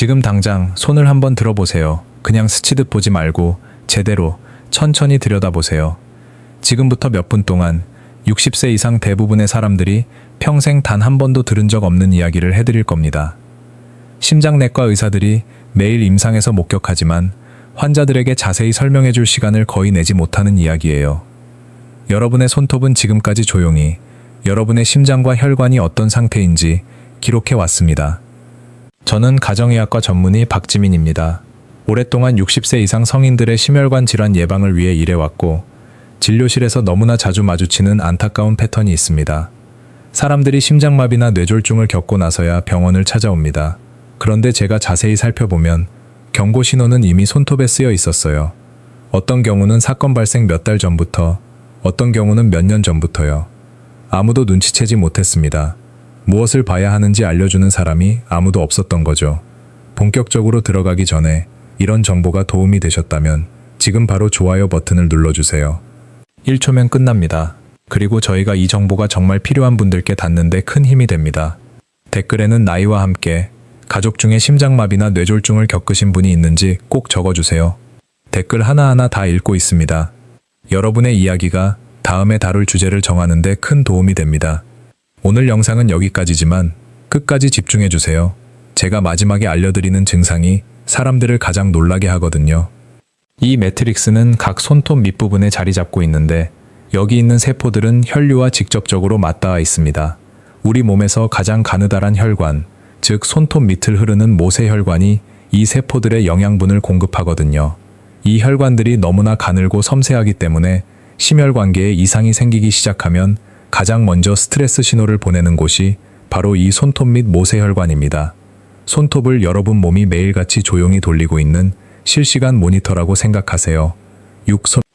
지금 당장 손을 한번 들어보세요. 그냥 스치듯 보지 말고 제대로 천천히 들여다보세요. 지금부터 몇 분 동안 60세 이상 대부분의 사람들이 평생 단 한 번도 들은 적 없는 이야기를 해드릴 겁니다. 심장내과 의사들이 매일 임상에서 목격하지만 환자들에게 자세히 설명해 줄 시간을 거의 내지 못하는 이야기예요. 여러분의 손톱은 지금까지 조용히 여러분의 심장과 혈관이 어떤 상태인지 기록해 왔습니다. 저는 가정의학과 전문의 박지민입니다. 오랫동안 60세 이상 성인들의 심혈관 질환 예방을 위해 일해왔고 진료실에서 너무나 자주 마주치는 안타까운 패턴이 있습니다. 사람들이 심장마비나 뇌졸중을 겪고 나서야 병원을 찾아옵니다. 그런데 제가 자세히 살펴보면 경고 신호는 이미 손톱에 쓰여 있었어요. 어떤 경우는 사건 발생 몇 달 전부터, 어떤 경우는 몇 년 전부터요. 아무도 눈치채지 못했습니다. 무엇을 봐야 하는지 알려주는 사람이 아무도 없었던 거죠. 본격적으로 들어가기 전에 이런 정보가 도움이 되셨다면 지금 바로 좋아요 버튼을 눌러주세요. 1초면 끝납니다. 그리고 저희가 이 정보가 정말 필요한 분들께 닿는데 큰 힘이 됩니다. 댓글에는 나이와 함께 가족 중에 심장마비나 뇌졸중을 겪으신 분이 있는지 꼭 적어주세요. 댓글 하나하나 다 읽고 있습니다. 여러분의 이야기가 다음에 다룰 주제를 정하는 데 큰 도움이 됩니다. 오늘 영상은 여기까지지만 끝까지 집중해주세요. 제가 마지막에 알려드리는 증상이 사람들을 가장 놀라게 하거든요. 이 매트릭스는 각 손톱 밑부분에 자리 잡고 있는데 여기 있는 세포들은 혈류와 직접적으로 맞닿아 있습니다. 우리 몸에서 가장 가느다란 혈관, 즉 손톱 밑을 흐르는 모세혈관이 이 세포들의 영양분을 공급하거든요. 이 혈관들이 너무나 가늘고 섬세하기 때문에 심혈관계에 이상이 생기기 시작하면 가장 먼저 스트레스 신호를 보내는 곳이 바로 이 손톱 밑 모세혈관입니다. 손톱을 여러분 몸이 매일같이 조용히 돌리고 있는 실시간 모니터라고 생각하세요.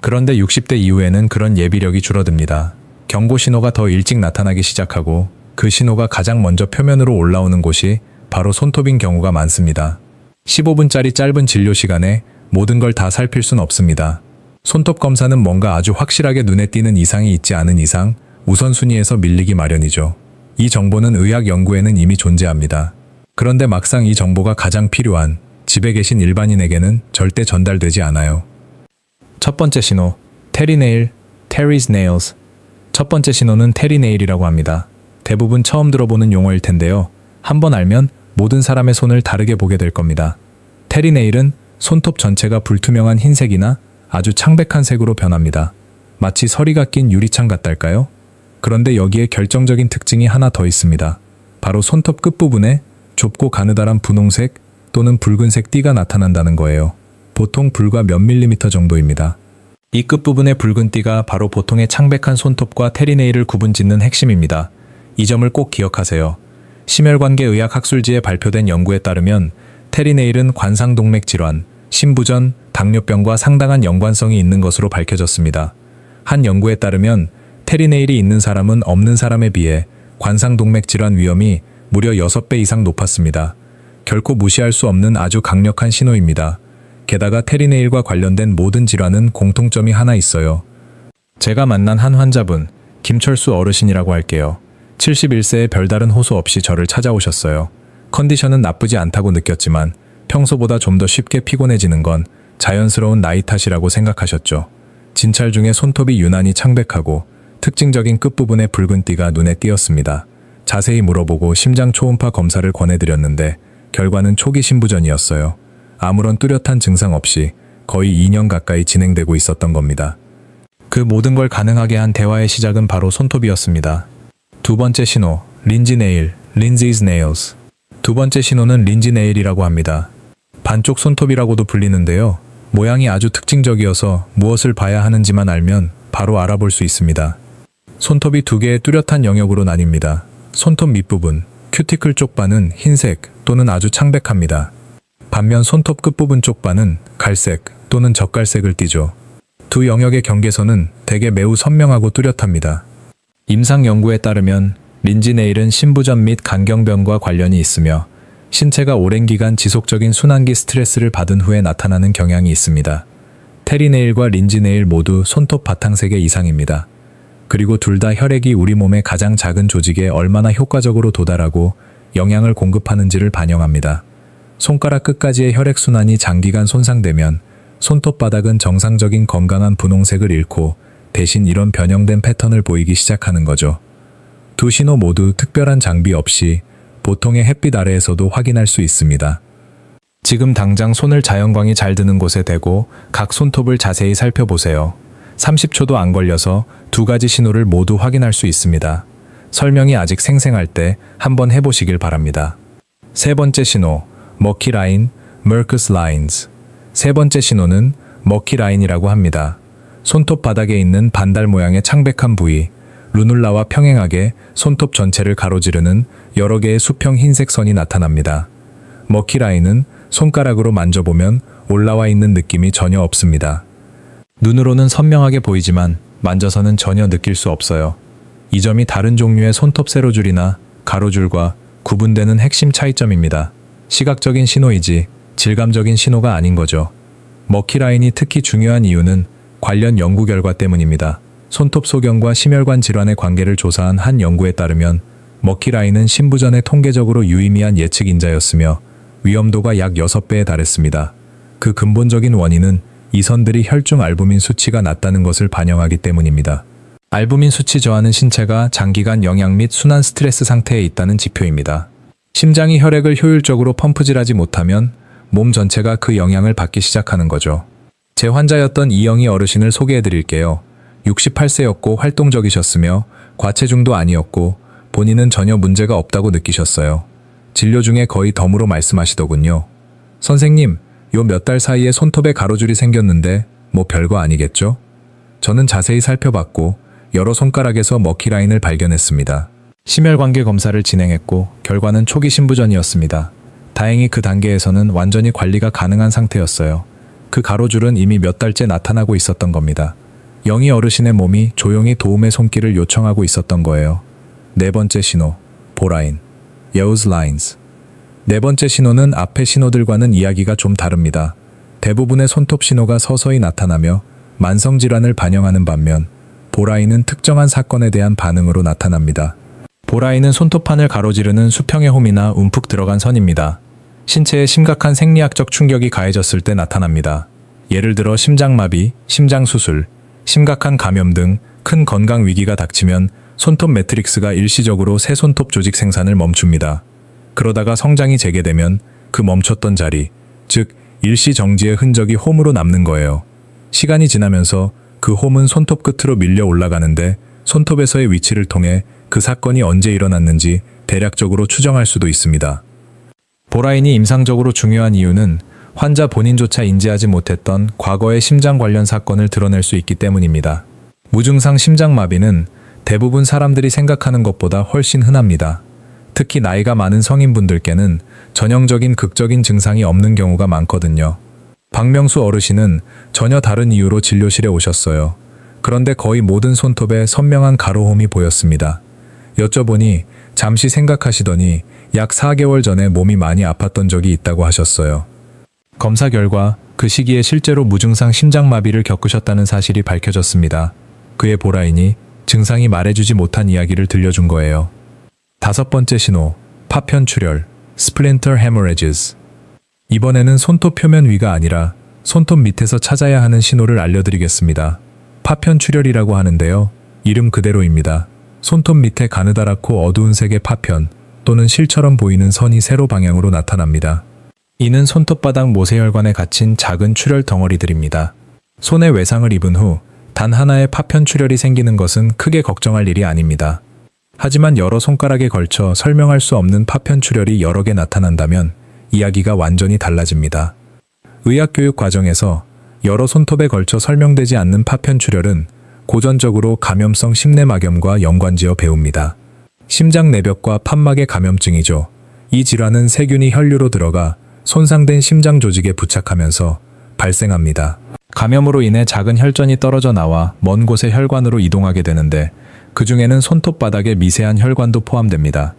그런데 60대 이후에는 그런 예비력이 줄어듭니다. 경고 신호가 더 일찍 나타나기 시작하고 그 신호가 가장 먼저 표면으로 올라오는 곳이 바로 손톱인 경우가 많습니다. 15분짜리 짧은 진료 시간에 모든 걸 다 살필 순 없습니다. 손톱 검사는 뭔가 아주 확실하게 눈에 띄는 이상이 있지 않은 이상 우선순위에서 밀리기 마련이죠. 이 정보는 의학 연구에는 이미 존재합니다. 그런데 막상 이 정보가 가장 필요한 집에 계신 일반인에게는 절대 전달되지 않아요. 첫 번째 신호, 테리네일, Terry's Nails. 첫 번째 신호는 테리네일이라고 합니다. 대부분 처음 들어보는 용어일 텐데요. 한번 알면 모든 사람의 손을 다르게 보게 될 겁니다. 테리네일은 손톱 전체가 불투명한 흰색이나 아주 창백한 색으로 변합니다. 마치 서리가 낀 유리창 같달까요? 그런데 여기에 결정적인 특징이 하나 더 있습니다. 바로 손톱 끝부분에 좁고 가느다란 분홍색 또는 붉은색 띠가 나타난다는 거예요. 보통 불과 몇 밀리미터 정도입니다. 이 끝부분의 붉은 띠가 바로 보통의 창백한 손톱과 테리네일을 구분짓는 핵심입니다. 이 점을 꼭 기억하세요. 심혈관계 의학 학술지에 발표된 연구에 따르면 테리네일은 관상동맥 질환, 심부전, 당뇨병과 상당한 연관성이 있는 것으로 밝혀졌습니다. 한 연구에 따르면 테리네일이 있는 사람은 없는 사람에 비해 관상동맥 질환 위험이 무려 6배 이상 높았습니다. 결코 무시할 수 없는 아주 강력한 신호입니다. 게다가 테리네일과 관련된 모든 질환은 공통점이 하나 있어요. 제가 만난 한 환자분, 김철수 어르신이라고 할게요. 71세에 별다른 호소 없이 저를 찾아오셨어요. 컨디션은 나쁘지 않다고 느꼈지만 평소보다 좀 더 쉽게 피곤해지는 건 자연스러운 나이 탓이라고 생각하셨죠. 진찰 중에 손톱이 유난히 창백하고 특징적인 끝부분의 붉은 띠가 눈에 띄었습니다. 자세히 물어보고 심장 초음파 검사를 권해드렸는데 결과는 초기 심부전이었어요. 아무런 뚜렷한 증상 없이 거의 2년 가까이 진행되고 있었던 겁니다. 그 모든 걸 가능하게 한 대화의 시작은 바로 손톱이었습니다. 두 번째 신호, 린지 네일, Lindsay's Nails. 두 번째 신호는 린지 네일이라고 합니다. 반쪽 손톱이라고도 불리는데요. 모양이 아주 특징적이어서 무엇을 봐야 하는지만 알면 바로 알아볼 수 있습니다. 손톱이 두 개의 뚜렷한 영역으로 나뉩니다. 손톱 밑부분, 큐티클 쪽반은 흰색 또는 아주 창백합니다. 반면 손톱 끝부분 쪽반은 갈색 또는 젓갈색을 띠죠. 두 영역의 경계선은 대개 매우 선명하고 뚜렷합니다. 임상 연구에 따르면 린지 네일은 심부전 및 간경변과 관련이 있으며 신체가 오랜 기간 지속적인 순환기 스트레스를 받은 후에 나타나는 경향이 있습니다. 테리네일과 린지 네일 모두 손톱 바탕색의 이상입니다. 그리고 둘 다 혈액이 우리 몸의 가장 작은 조직에 얼마나 효과적으로 도달하고 영양을 공급하는지를 반영합니다. 손가락 끝까지의 혈액순환이 장기간 손상되면 손톱바닥은 정상적인 건강한 분홍색을 잃고 대신 이런 변형된 패턴을 보이기 시작하는 거죠. 두 신호 모두 특별한 장비 없이 보통의 햇빛 아래에서도 확인할 수 있습니다. 지금 당장 손을 자연광이 잘 드는 곳에 대고 각 손톱을 자세히 살펴보세요. 30초도 안 걸려서 두 가지 신호를 모두 확인할 수 있습니다. 설명이 아직 생생할 때 한번 해보시길 바랍니다. 세 번째 신호, 머키 라인, 머커스 라인즈. 세 번째 신호는 머키 라인이라고 합니다. 손톱 바닥에 있는 반달 모양의 창백한 부위, 루눌라와 평행하게 손톱 전체를 가로지르는 여러 개의 수평 흰색 선이 나타납니다. 머키 라인은 손가락으로 만져보면 올라와 있는 느낌이 전혀 없습니다. 눈으로는 선명하게 보이지만 만져서는 전혀 느낄 수 없어요. 이 점이 다른 종류의 손톱 세로줄이나 가로줄과 구분되는 핵심 차이점입니다. 시각적인 신호이지 질감적인 신호가 아닌 거죠. 머키 라인이 특히 중요한 이유는 관련 연구 결과 때문입니다. 손톱 소견과 심혈관 질환의 관계를 조사한 한 연구에 따르면 머키 라인은 신부전의 통계적으로 유의미한 예측 인자였으며 위험도가 약 6배에 달했습니다. 그 근본적인 원인은 이 선들이 혈중 알부민 수치가 낮다는 것을 반영하기 때문입니다. 알부민 수치 저하는 신체가 장기간 영양 및 순환 스트레스 상태에 있다는 지표입니다. 심장이 혈액을 효율적으로 펌프질하지 못하면 몸 전체가 그 영향을 받기 시작하는 거죠. 제 환자였던 이영희 어르신을 소개해 드릴게요. 68세였고 활동적이셨으며 과체중도 아니었고 본인은 전혀 문제가 없다고 느끼셨어요. 진료 중에 거의 덤으로 말씀하시더군요. 선생님, 요 몇 달 사이에 손톱에 가로줄이 생겼는데 뭐 별거 아니겠죠? 저는 자세히 살펴봤고 여러 손가락에서 머키 라인을 발견했습니다. 심혈관계 검사를 진행했고 결과는 초기 신부전이었습니다. 다행히 그 단계에서는 완전히 관리가 가능한 상태였어요. 그 가로줄은 이미 몇 달째 나타나고 있었던 겁니다. 영희 어르신의 몸이 조용히 도움의 손길을 요청하고 있었던 거예요. 네 번째 신호, 보라인, Yose Lines. 네 번째 신호는 앞의 신호들과는 이야기가 좀 다릅니다. 대부분의 손톱 신호가 서서히 나타나며 만성질환을 반영하는 반면 보라인은 특정한 사건에 대한 반응으로 나타납니다. 보라인은 손톱판을 가로지르는 수평의 홈이나 움푹 들어간 선입니다. 신체에 심각한 생리학적 충격이 가해졌을 때 나타납니다. 예를 들어 심장마비, 심장수술, 심각한 감염 등 큰 건강 위기가 닥치면 손톱 매트릭스가 일시적으로 새 손톱 조직 생산을 멈춥니다. 그러다가 성장이 재개되면 그 멈췄던 자리, 즉 일시 정지의 흔적이 홈으로 남는 거예요. 시간이 지나면서 그 홈은 손톱 끝으로 밀려 올라가는데 손톱에서의 위치를 통해 그 사건이 언제 일어났는지 대략적으로 추정할 수도 있습니다. 보라인이 임상적으로 중요한 이유는 환자 본인조차 인지하지 못했던 과거의 심장 관련 사건을 드러낼 수 있기 때문입니다. 무증상 심장마비는 대부분 사람들이 생각하는 것보다 훨씬 흔합니다. 특히 나이가 많은 성인분들께는 전형적인 극적인 증상이 없는 경우가 많거든요. 박명수 어르신은 전혀 다른 이유로 진료실에 오셨어요. 그런데 거의 모든 손톱에 선명한 가로홈이 보였습니다. 여쭤보니 잠시 생각하시더니 약 4개월 전에 몸이 많이 아팠던 적이 있다고 하셨어요. 검사 결과 그 시기에 실제로 무증상 심장마비를 겪으셨다는 사실이 밝혀졌습니다. 그의 보라인이 증상이 말해주지 못한 이야기를 들려준 거예요. 다섯 번째 신호, 파편 출혈, Splinter Hemorrhages. 이번에는 손톱 표면 위가 아니라 손톱 밑에서 찾아야 하는 신호를 알려드리겠습니다. 파편 출혈이라고 하는데요. 이름 그대로입니다. 손톱 밑에 가느다랗고 어두운 색의 파편 또는 실처럼 보이는 선이 세로 방향으로 나타납니다. 이는 손톱바닥 모세혈관에 갇힌 작은 출혈 덩어리들입니다. 손에 외상을 입은 후 단 하나의 파편 출혈이 생기는 것은 크게 걱정할 일이 아닙니다. 하지만 여러 손가락에 걸쳐 설명할 수 없는 파편 출혈이 여러 개 나타난다면 이야기가 완전히 달라집니다. 의학교육 과정에서 여러 손톱에 걸쳐 설명되지 않는 파편 출혈은 고전적으로 감염성 심내막염과 연관지어 배웁니다. 심장 내벽과 판막의 감염증이죠. 이 질환은 세균이 혈류로 들어가 손상된 심장 조직에 부착하면서 발생합니다. 감염으로 인해 작은 혈전이 떨어져 나와 먼 곳의 혈관으로 이동하게 되는데 그 중에는 손톱바닥의 미세한 혈관도 포함됩니다.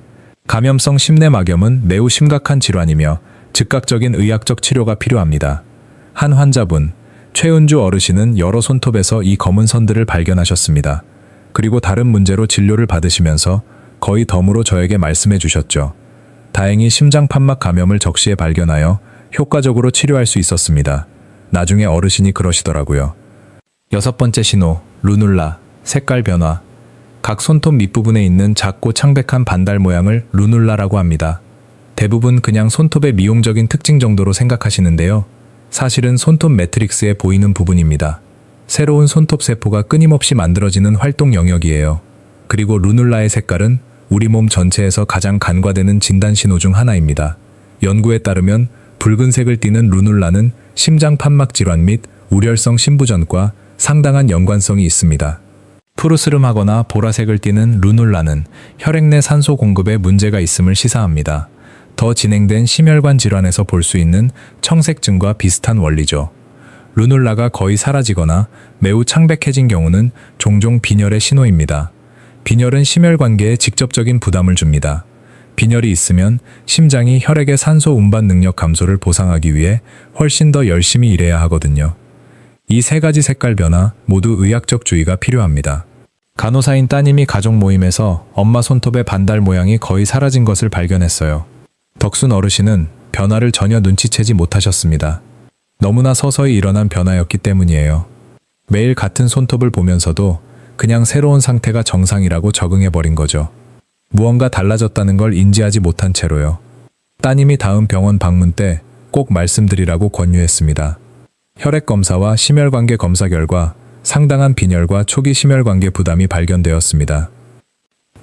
감염성 심내막염은 매우 심각한 질환이며 즉각적인 의학적 치료가 필요합니다. 한 환자분, 최은주 어르신은 여러 손톱에서 이 검은 선들을 발견하셨습니다. 그리고 다른 문제로 진료를 받으시면서 거의 덤으로 저에게 말씀해 주셨죠. 다행히 심장판막 감염을 적시에 발견하여 효과적으로 치료할 수 있었습니다. 나중에 어르신이 그러시더라고요. 6번째 신호, 루눌라, 색깔 변화. 각 손톱 밑부분에 있는 작고 창백한 반달 모양을 루눌라라고 합니다. 대부분 그냥 손톱의 미용적인 특징 정도로 생각하시는데요. 사실은 손톱 매트릭스에 보이는 부분입니다. 새로운 손톱 세포가 끊임없이 만들어지는 활동 영역이에요. 그리고 루눌라의 색깔은 우리 몸 전체에서 가장 간과되는 진단 신호 중 하나입니다. 연구에 따르면 붉은색을 띠는 루눌라는 심장 판막 질환 및 우렬성 심부전과 상당한 연관성이 있습니다. 푸르스름하거나 보라색을 띠는 루눌라는 혈액 내 산소 공급에 문제가 있음을 시사합니다. 더 진행된 심혈관 질환에서 볼 수 있는 청색증과 비슷한 원리죠. 루눌라가 거의 사라지거나 매우 창백해진 경우는 종종 빈혈의 신호입니다. 빈혈은 심혈관계에 직접적인 부담을 줍니다. 빈혈이 있으면 심장이 혈액의 산소 운반 능력 감소를 보상하기 위해 훨씬 더 열심히 일해야 하거든요. 이 세 가지 색깔 변화 모두 의학적 주의가 필요합니다. 간호사인 따님이 가족 모임에서 엄마 손톱의 반달 모양이 거의 사라진 것을 발견했어요. 덕순 어르신은 변화를 전혀 눈치채지 못하셨습니다. 너무나 서서히 일어난 변화였기 때문이에요. 매일 같은 손톱을 보면서도 그냥 새로운 상태가 정상이라고 적응해버린 거죠. 무언가 달라졌다는 걸 인지하지 못한 채로요. 따님이 다음 병원 방문 때 꼭 말씀드리라고 권유했습니다. 혈액 검사와 심혈관계 검사 결과 상당한 빈혈과 초기 심혈관계 부담이 발견되었습니다.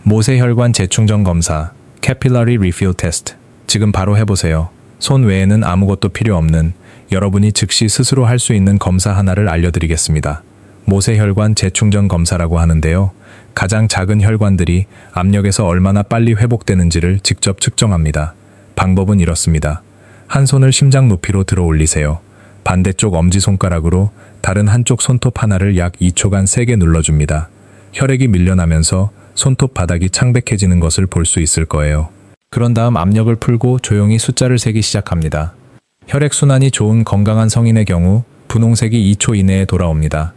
모세혈관 재충전 검사, Capillary Refill Test. 지금 바로 해보세요. 손 외에는 아무것도 필요 없는 여러분이 즉시 스스로 할 수 있는 검사 하나를 알려드리겠습니다. 모세혈관 재충전 검사라고 하는데요. 가장 작은 혈관들이 압력에서 얼마나 빨리 회복되는지를 직접 측정합니다. 방법은 이렇습니다. 한 손을 심장 높이로 들어 올리세요. 반대쪽 엄지손가락으로 다른 한쪽 손톱 하나를 약 2초간 세게 눌러줍니다. 혈액이 밀려나면서 손톱 바닥이 창백해지는 것을 볼 수 있을 거예요. 그런 다음 압력을 풀고 조용히 숫자를 세기 시작합니다. 혈액순환이 좋은 건강한 성인의 경우 분홍색이 2초 이내에 돌아옵니다.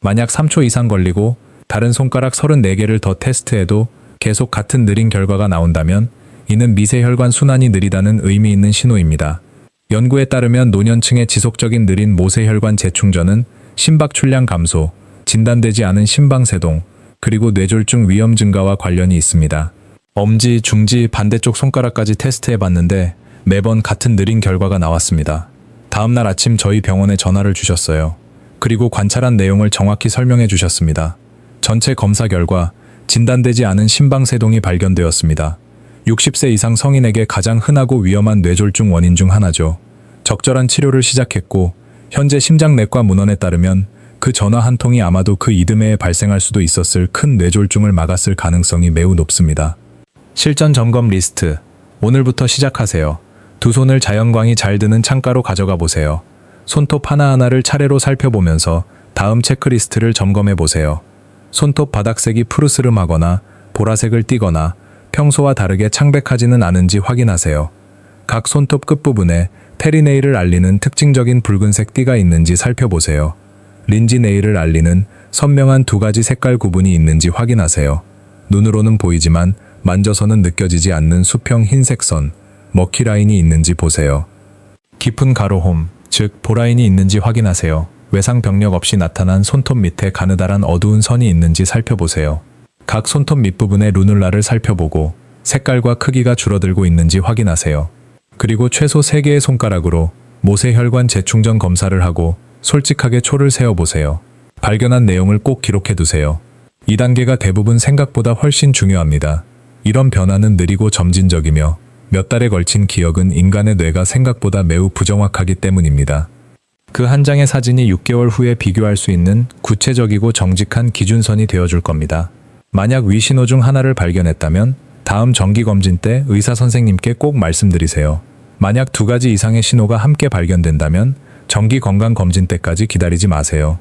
만약 3초 이상 걸리고 다른 손가락 34개를 더 테스트해도 계속 같은 느린 결과가 나온다면 이는 미세혈관 순환이 느리다는 의미 있는 신호입니다. 연구에 따르면 노년층의 지속적인 느린 모세혈관 재충전은 심박 출량 감소, 진단되지 않은 심방세동, 그리고 뇌졸중 위험 증가와 관련이 있습니다. 엄지, 중지, 반대쪽 손가락까지 테스트해봤는데 매번 같은 느린 결과가 나왔습니다. 다음날 아침 저희 병원에 전화를 주셨어요. 그리고 관찰한 내용을 정확히 설명해 주셨습니다. 전체 검사 결과 진단되지 않은 심방세동이 발견되었습니다. 60세 이상 성인에게 가장 흔하고 위험한 뇌졸중 원인 중 하나죠. 적절한 치료를 시작했고 현재 심장내과 문헌에 따르면 그 전화 한 통이 아마도 그 이듬해에 발생할 수도 있었을 큰 뇌졸중을 막았을 가능성이 매우 높습니다. 실전 점검 리스트. 오늘부터 시작하세요. 두 손을 자연광이 잘 드는 창가로 가져가 보세요. 손톱 하나하나를 차례로 살펴보면서 다음 체크리스트를 점검해 보세요. 손톱 바닥색이 푸르스름하거나 보라색을 띠거나 평소와 다르게 창백하지는 않은지 확인하세요. 각 손톱 끝부분에 테리네일을 알리는 특징적인 붉은색 띠가 있는지 살펴보세요. 린지 네일을 알리는 선명한 두 가지 색깔 구분이 있는지 확인하세요. 눈으로는 보이지만 만져서는 느껴지지 않는 수평 흰색 선, 머키 라인이 있는지 보세요. 깊은 가로홈, 즉 보라인이 있는지 확인하세요. 외상 병력 없이 나타난 손톱 밑에 가느다란 어두운 선이 있는지 살펴보세요. 각 손톱 밑부분의 루눌라를 살펴보고 색깔과 크기가 줄어들고 있는지 확인하세요. 그리고 최소 3개의 손가락으로 모세혈관 재충전 검사를 하고 솔직하게 초를 세어보세요. 발견한 내용을 꼭 기록해두세요. 이 단계가 대부분 생각보다 훨씬 중요합니다. 이런 변화는 느리고 점진적이며 몇 달에 걸친 기억은 인간의 뇌가 생각보다 매우 부정확하기 때문입니다. 그 한 장의 사진이 6개월 후에 비교할 수 있는 구체적이고 정직한 기준선이 되어줄 겁니다. 만약 위 신호 중 하나를 발견했다면 다음 정기검진 때 의사 선생님께 꼭 말씀드리세요. 만약 2가지 이상의 신호가 함께 발견된다면 정기 건강검진 때까지 기다리지 마세요.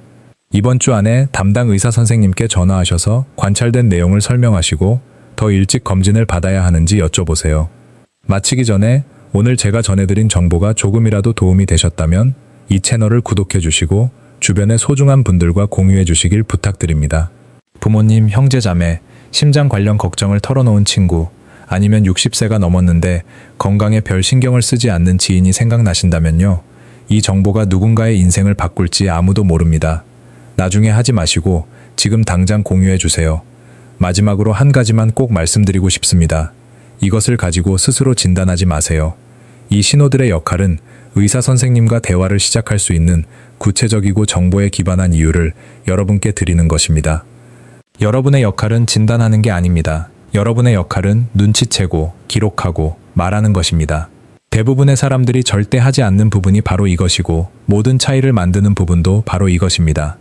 이번 주 안에 담당 의사 선생님께 전화하셔서 관찰된 내용을 설명하시고 더 일찍 검진을 받아야 하는지 여쭤보세요. 마치기 전에 오늘 제가 전해드린 정보가 조금이라도 도움이 되셨다면 이 채널을 구독해 주시고 주변의 소중한 분들과 공유해 주시길 부탁드립니다. 부모님, 형제, 자매, 심장 관련 걱정을 털어놓은 친구, 아니면 60세가 넘었는데 건강에 별 신경을 쓰지 않는 지인이 생각나신다면요. 이 정보가 누군가의 인생을 바꿀지 아무도 모릅니다. 나중에 하지 마시고 지금 당장 공유해 주세요. 마지막으로 한 가지만 꼭 말씀드리고 싶습니다. 이것을 가지고 스스로 진단하지 마세요. 이 신호들의 역할은 의사 선생님과 대화를 시작할 수 있는 구체적이고 정보에 기반한 이유를 여러분께 드리는 것입니다. 여러분의 역할은 진단하는 게 아닙니다. 여러분의 역할은 눈치채고 기록하고 말하는 것입니다. 대부분의 사람들이 절대 하지 않는 부분이 바로 이것이고 모든 차이를 만드는 부분도 바로 이것입니다.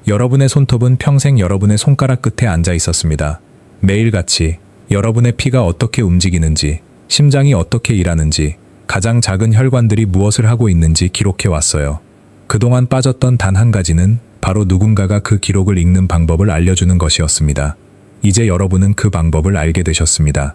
여러분의 손톱은 평생 여러분의 손가락 끝에 앉아 있었습니다. 매일같이 여러분의 피가 어떻게 움직이는지, 심장이 어떻게 일하는지, 가장 작은 혈관들이 무엇을 하고 있는지 기록해 왔어요. 그동안 빠졌던 단 한 가지는 바로 누군가가 그 기록을 읽는 방법을 알려주는 것이었습니다. 이제 여러분은 그 방법을 알게 되셨습니다.